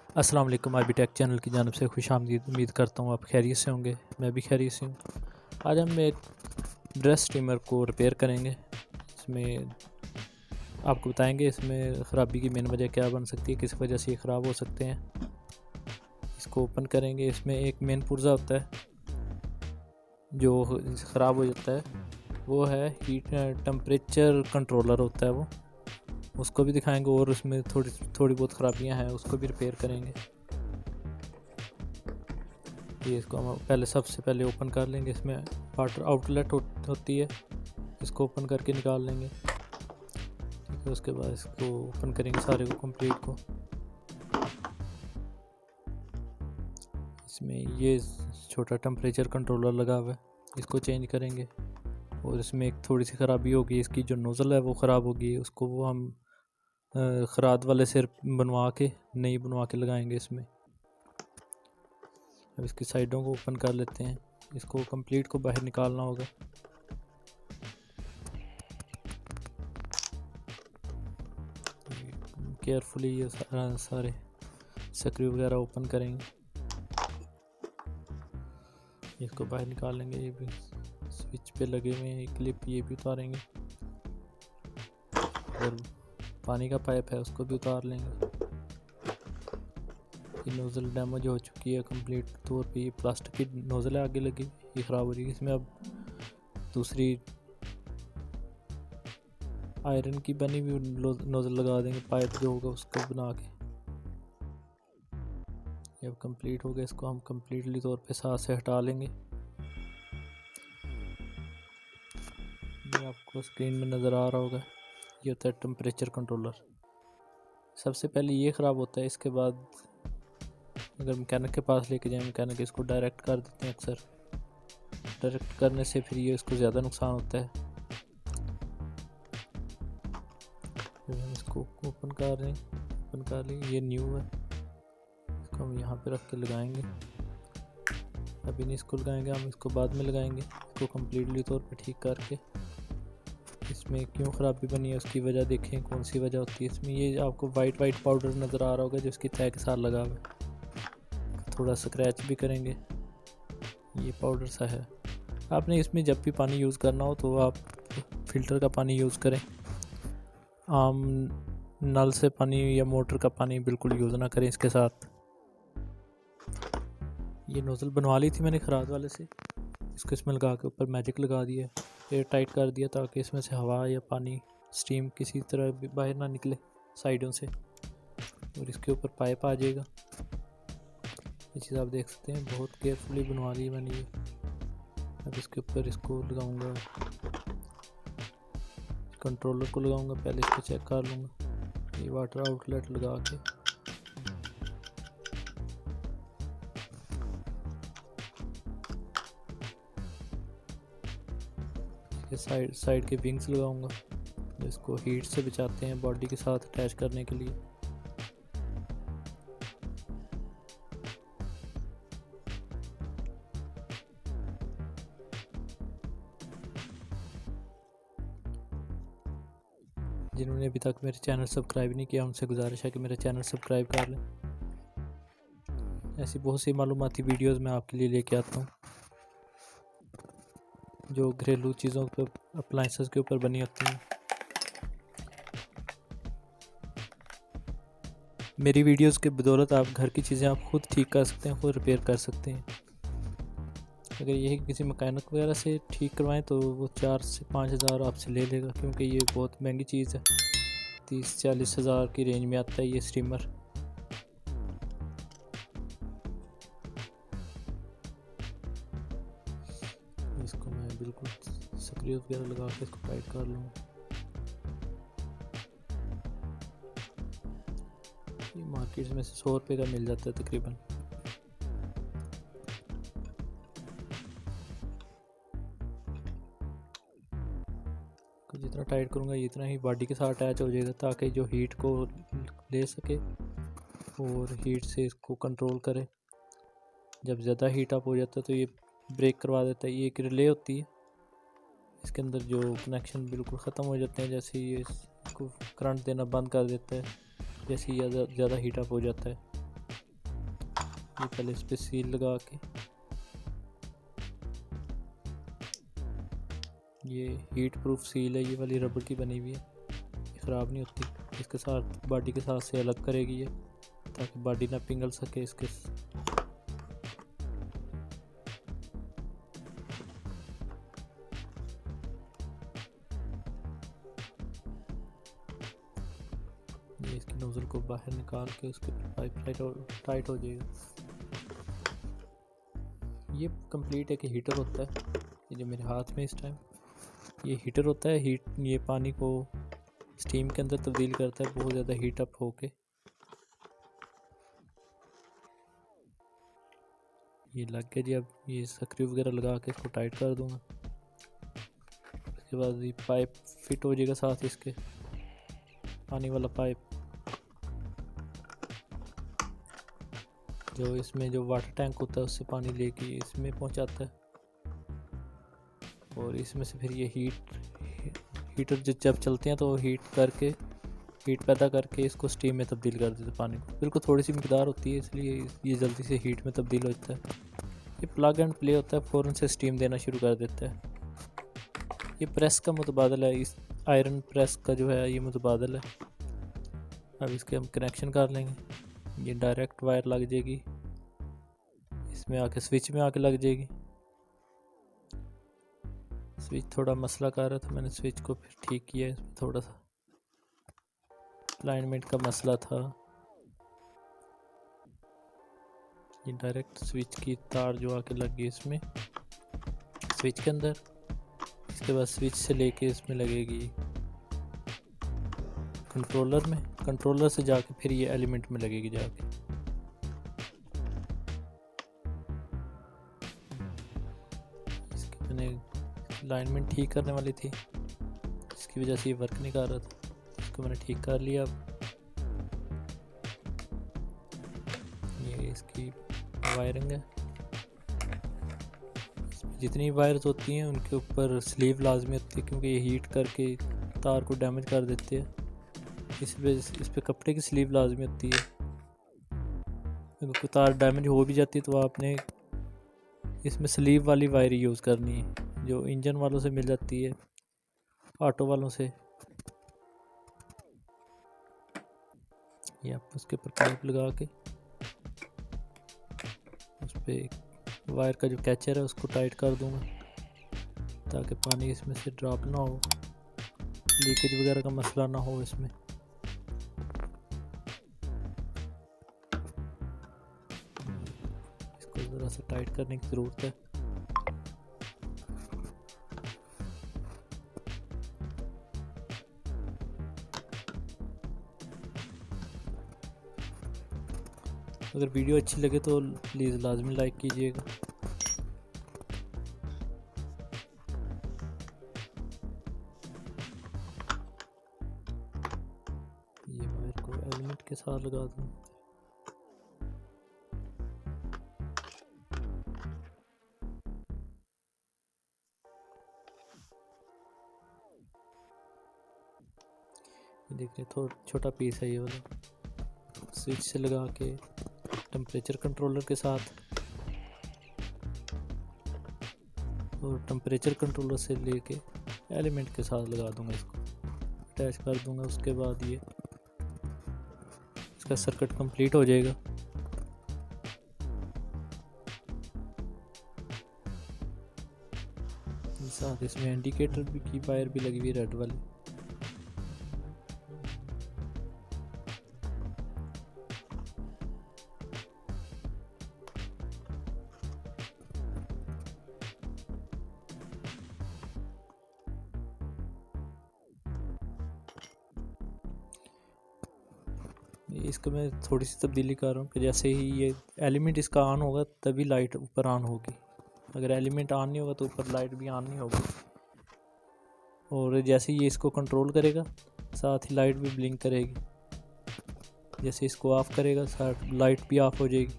अस्सलाम वालेकुम IB take channel की जानब से खुशामदीद। उम्मीद करता हूँ आप खैरियत से होंगे, मैं भी खैरियत से हूँ। आज हम एक ड्रेस स्टीमर को रिपेयर करेंगे। इसमें आपको बताएंगे इसमें ख़राबी की मेन वजह क्या बन सकती है, किस वजह से ये ख़राब हो सकते हैं। इसको ओपन करेंगे। इसमें एक मेन पुर्जा होता है जो ख़राब हो जाता है, वो है हीट टेम्परेचर कंट्रोलर होता है वो, उसको भी दिखाएंगे। और उसमें थोड़ी बहुत ख़राबियाँ हैं, उसको भी रिपेयर करेंगे। ये इसको हम पहले सबसे पहले ओपन कर लेंगे। इसमें वाटर आउटलेट होती है, इसको ओपन करके निकाल लेंगे। ठीक है, उसके बाद इसको ओपन करेंगे सारे को, कंप्लीट को। इसमें ये छोटा टेम्परेचर कंट्रोलर लगा हुआ है, इसको चेंज करेंगे। और इसमें एक थोड़ी सी ख़राबी होगी, इसकी जो नोज़ल है वो ख़राब होगी, उसको वो हम खराद वाले से बनवा के नई बनवा के लगाएंगे इसमें। अब इसकी साइडों को ओपन कर लेते हैं, इसको कंप्लीट को बाहर निकालना होगा। केयरफुली ये सारे स्क्रू वगैरह ओपन करेंगे, इसको बाहर निकाल लेंगे। ये भी स्विच पे लगे हुए हैं क्लिप, ये भी उतारेंगे। और पानी का पाइप है उसको भी उतार लेंगे। ये नोज़ल डैमेज हो चुकी है कंप्लीट तौर पे, ये प्लास्टिक की नोज़ल है आगे लगी, ये ख़राब हो रही है। इसमें अब दूसरी आयरन की बनी हुई नोज़ल लगा देंगे, पाइप जो होगा उसको बना के। ये अब कंप्लीट हो गया, इसको हम कंप्लीटली तौर पे साथ से हटा लेंगे। ये आपको स्क्रीन में नज़र आ रहा होगा, ये होता है टेम्परेचर कंट्रोलर। सबसे पहले ये ख़राब होता है, इसके बाद अगर मैकेनिक के पास लेके जाएं, मैकेनिक इसको डायरेक्ट कर देते हैं। अक्सर डायरेक्ट करने से फिर ये इसको ज़्यादा नुकसान होता है। हम इसको ओपन कर रहे हैं, ओपन कर लेंगे। ये न्यू है, इसको हम यहाँ पे रख के लगाएंगे। अभी नहीं इसको लगाएंगे, हम इसको बाद में लगाएंगे। इसको कम्प्लीटली तौर पे ठीक करके, इसमें क्यों ख़राबी बनी है उसकी वजह देखें, कौन सी वजह होती है। इसमें ये आपको वाइट पाउडर नज़र आ रहा होगा जो इसकी तय के साथ लगा हुआ है। थोड़ा स्क्रैच भी करेंगे, ये पाउडर सा है। आपने इसमें जब भी पानी यूज़ करना हो तो आप फ़िल्टर का पानी यूज़ करें, आम नल से पानी या मोटर का पानी बिल्कुल यूज़ ना करें इसके साथ। ये नोज़ल बनवा ली थी मैंने खराद वाले से, इसको इसमें लगा के ऊपर मैजिक लगा दिया, एयर टाइट कर दिया ताकि इसमें से हवा या पानी स्टीम किसी तरह भी बाहर ना निकले साइडों से। और इसके ऊपर पाइप आ जाएगा। ये चीज़ आप देख सकते हैं, बहुत केयरफुली बनवा ली मैंने ये। अब इसके ऊपर इसको लगाऊंगा, कंट्रोलर को लगाऊंगा, पहले इसको चेक कर लूँगा। ये वाटर आउटलेट लगा के साइड के विंग्स लगाऊंगा, इसको हीट से बचाते हैं बॉडी के साथ अटैच करने के लिए। जिन्होंने अभी तक मेरे चैनल सब्सक्राइब नहीं किया, उनसे गुजारिश है कि मेरा चैनल सब्सक्राइब कर लें। ऐसी बहुत सी मालूमाती वीडियोस मैं आपके लिए लेके आता हूँ जो घरेलू चीज़ों पर, अप्लाइंसेस के ऊपर बनी होती हैं। मेरी वीडियोस के बदौलत आप घर की चीज़ें आप खुद ठीक कर सकते हैं, खुद रिपेयर कर सकते हैं। अगर यही किसी मैकेनिक वगैरह से ठीक करवाएं तो वो 4 से 5 हज़ार आपसे ले लेगा, क्योंकि ये बहुत महंगी चीज़ है। 30-40 हज़ार की रेंज में आता है ये स्टीमर। इसको मैं बिल्कुल स्क्रू वगैरह लगा के इसको टाइट कर लूँगा। ये मार्केट में से 100 रुपये का मिल जाता है तकरीबन। जितना टाइट करूँगा इतना ही बॉडी के साथ अटैच हो जाएगा, ताकि जो हीट को ले सके और हीट से इसको कंट्रोल करे। जब ज़्यादा हीट अप हो जाता है तो ये ब्रेक करवा देता है। ये एक रिले होती है, इसके अंदर जो कनेक्शन बिल्कुल ख़त्म हो जाते हैं, जैसे ये इसको करंट देना बंद कर देता है जैसे ही ज़्यादा हीट अप हो जाता है। ये पहले इस पे सील लगा के, ये हीट प्रूफ सील है, ये वाली रबड़ की बनी हुई है, ये ख़राब नहीं होती। इसके साथ बॉडी के साथ से अलग करेगी ये, ताकि बॉडी ना पिघल सके इसके। ये इसकी नोज़ल को बाहर निकाल के उसके पाइप टाइट हो जाएगा। ये कंप्लीट है कि हीटर होता है, ये जो मेरे हाथ में इस टाइम ये हीटर होता है। ये पानी को स्टीम के अंदर तब्दील करता है, बहुत ज़्यादा हीट अप होके। ये लग गया जी। अब ये स्क्रू वगैरह लगा के इसको टाइट कर दूंगा। उसके बाद ये पाइप फिट हो जाएगा साथ इसके, पानी वाला पाइप जो इसमें जो वाटर टैंक होता है उससे पानी लेके इसमें पहुंचाता है, और इसमें से फिर ये हीटर जब चलते हैं तो हीट पैदा करके इसको स्टीम में तब्दील कर देते हैं पानी को। बिल्कुल थोड़ी सी मिकदार होती है, इसलिए ये जल्दी से हीट में तब्दील हो जाता है। ये प्लग एंड प्ले होता है, फ़ौरन से स्टीम देना शुरू कर देता है। ये प्रेस का मुतबादल है, इस आयरन प्रेस का जो है ये मुतबादल है। अब इसके हम कनेक्शन कर लेंगे। ये डायरेक्ट वायर लग जाएगी इसमें आके, स्विच में आके लग जाएगी। स्विच थोड़ा मसला कर रहा था, मैंने स्विच को फिर ठीक किया। इसमें थोड़ा सा अलाइनमेंट का मसला था। ये डायरेक्ट स्विच की तार जो आके लग गई इसमें स्विच के अंदर। इसके बाद स्विच से लेके इसमें लगेगी कंट्रोलर में, कंट्रोलर से जाके फिर ये एलिमेंट में लगेगी जाके। इसकी मैंने अलाइनमेंट ठीक करने वाली थी, इसकी वजह से ये वर्क नहीं कर रहा था, इसको मैंने ठीक कर लिया। ये इसकी वायरिंग है। जितनी वायर्स होती हैं उनके ऊपर स्लीव लाजमी होती है, क्योंकि ये हीट करके तार को डैमेज कर देते हैं। इस पे कपड़े की स्लीव लाजमी होती है। अगर कोई तार डैमेज हो भी जाती है तो आपने इसमें स्लीव वाली वायर यूज़ करनी है, जो इंजन वालों से मिल जाती है, ऑटो वालों से। ये आप उसके ऊपर पाइप लगा के उस पर वायर का जो कैचर है उसको टाइट कर दूंगा, ताकि पानी इसमें से ड्रॉप ना हो, लीकेज वगैरह का मसला ना हो इसमें। इसको ज़रा सा टाइट करने की ज़रूरत है। अगर वीडियो अच्छी लगे तो प्लीज़ लाजमी लाइक कीजिएगा। ये वायर को एलिमेंट के साथ लगा दूँ। ये देख रहे थोड़ा छोटा पीस है ये वाला। स्विच से लगा के टेम्परेचर कंट्रोलर के साथ, और टेम्परेचर कंट्रोलर से लेके एलिमेंट के साथ लगा दूंगा, इसको अटैच कर दूंगा। उसके बाद ये इसका सर्किट कंप्लीट हो जाएगा। साथ इसमें इंडिकेटर भी की वायर भी लगी हुई रेड वाली। इसका मैं थोड़ी सी तब्दीली कर रहा हूँ कि जैसे ही ये एलिमेंट इसका ऑन होगा तभी लाइट ऊपर ऑन होगी, अगर एलिमेंट ऑन नहीं होगा तो ऊपर लाइट भी ऑन नहीं होगी। और जैसे ही ये इसको कंट्रोल करेगा साथ ही लाइट भी ब्लिंक करेगी। जैसे इसको ऑफ़ करेगा साथ लाइट भी ऑफ हो जाएगी,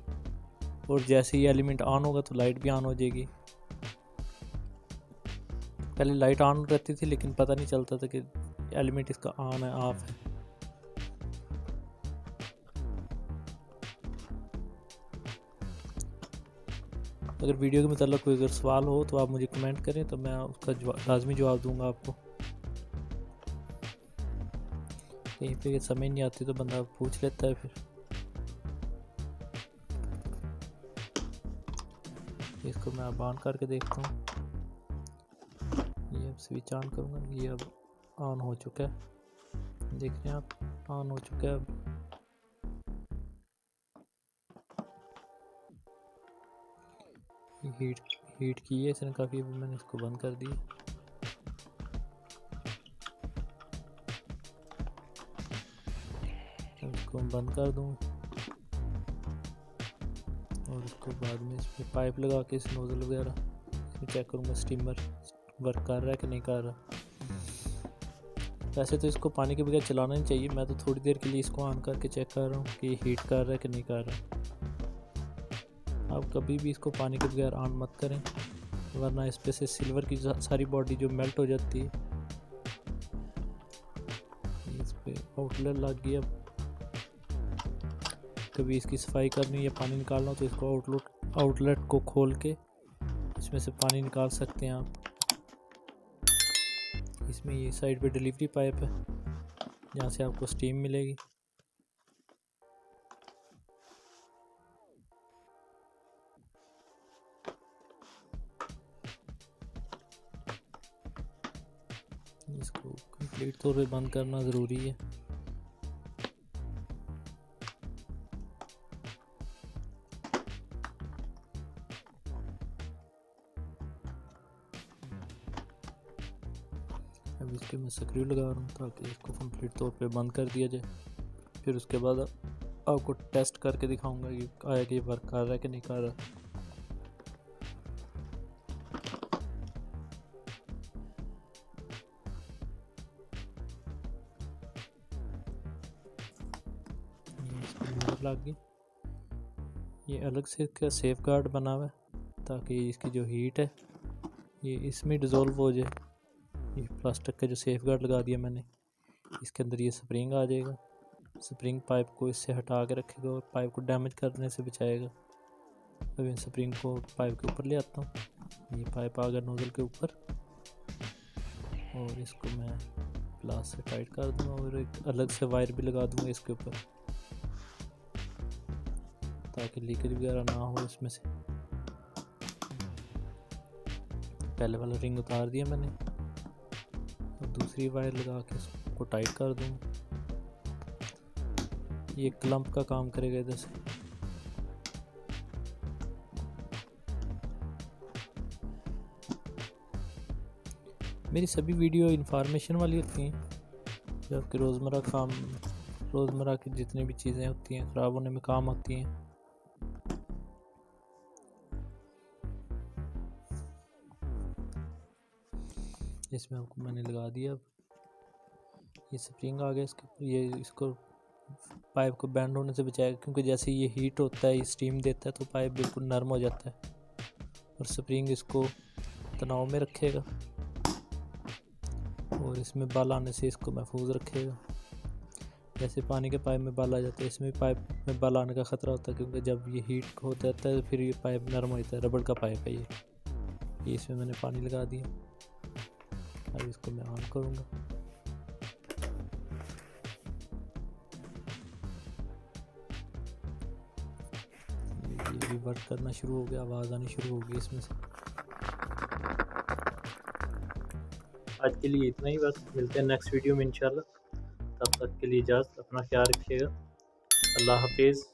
और जैसे ही एलिमेंट ऑन होगा तो लाइट भी ऑन हो जाएगी। पहले लाइट ऑन रहती थी लेकिन पता नहीं चलता था कि एलिमेंट इसका ऑन है ऑफ है। अगर वीडियो के मतलब कोई अगर सवाल हो तो आप मुझे कमेंट करें, तो मैं उसका लाजमी जवाब दूंगा आपको। कहीं पे समझ नहीं आती तो बंदा पूछ लेता है। फिर इसको मैं अब ऑन करके देखता हूँ। ये अब स्विच ऑन करूँगा, ये अब ऑन हो चुका है, देख रहे हैं आप, ऑन हो चुका है। अब हीट की है इसने काफ़ी, मैंने इसको बंद कर दिया। इसको बंद कर दूँ और उसको बाद में इसमें पाइप लगा के इस नोज़ल वगैरह इसमें चेक करूँगा स्टीमर वर्क कर रहा है कि नहीं कर रहा। वैसे तो इसको पानी के बगैर चलाना नहीं चाहिए, मैं तो थोड़ी देर के लिए इसको ऑन करके चेक कर रहा हूँ कि हीट कर रहा है कि नहीं कर रहा। आप कभी भी इसको पानी के बगैर ऑन मत करें, वरना इस पे से सिल्वर की सारी बॉडी जो मेल्ट हो जाती है। इस पे आउटलेट लग गया। कभी इसकी सफाई करनी या पानी निकालना तो इसको आउटलेट को खोल के इसमें से पानी निकाल सकते हैं आप। इसमें ये साइड पे डिलीवरी पाइप है जहाँ से आपको स्टीम मिलेगी। इसको कंप्लीट तौर पे बंद करना ज़रूरी है। अब इसके मैं स्क्रू लगा रहा हूँ ताकि इसको कंप्लीट तौर पे बंद कर दिया जाए। फिर उसके बाद आपको टेस्ट करके दिखाऊंगा कि आया कि ये वर्क कर रहा है कि नहीं कर रहा। लग गई। ये अलग से इसका सेफ गार्ड बना हुआ है ताकि इसकी जो हीट है ये इसमें डिज़ोल्व हो जाए। ये प्लास्टिक का जो सेफ गार्ड लगा दिया मैंने, इसके अंदर ये स्प्रिंग आ जाएगा। स्प्रिंग पाइप को इससे हटा के रखेगा और पाइप को डैमेज करने से बचाएगा। अब इन स्प्रिंग को पाइप के ऊपर ले आता हूँ। ये पाइप आ गया नोज़ल के ऊपर और इसको मैं प्लास से टाइट कर दूँगा और एक अलग से वायर भी लगा दूँगा इसके ऊपर ताकि लीकेज वगैरह ना हो इसमें से। पहले वाला रिंग उतार दिया मैंने और दूसरी वायर लगा के इसको टाइट कर दूँगा। ये क्लम्प का काम करेगा इधर से। मेरी सभी वीडियो इंफॉर्मेशन वाली होती हैं, जो आपके रोज़मर्रा की जितनी भी चीज़ें होती हैं ख़राब होने में काम आती हैं। इसमें आपको मैंने लगा दिया। अब ये स्प्रिंग आ गया इसके ऊपर, ये इसको पाइप को बैंड होने से बचाएगा क्योंकि जैसे ये हीट होता है, ये स्टीम देता है तो पाइप बिल्कुल नरम हो जाता है और स्प्रिंग इसको तनाव में रखेगा और इसमें बल आने से इसको महफूज रखेगा। जैसे पानी के पाइप में बल आ जाता है, इसमें पाइप में बल आने का ख़तरा होता है क्योंकि जब ये हीट हो जाता है तो फिर ये पाइप नरम हो जाता है। रबड़ का पाइप है ये इसमें मैंने पानी लगा दिया। अब इसको मैं ऑन करूँगा। ये भी वर्क करना शुरू हो गया, आवाज़ आनी शुरू हो गई इसमें से। आज के लिए इतना ही, बस मिलते हैं नेक्स्ट वीडियो में इंशाल्लाह। तब तक के लिए इजाज़त, अपना ख्याल रखिएगा। अल्लाह हाफिज़।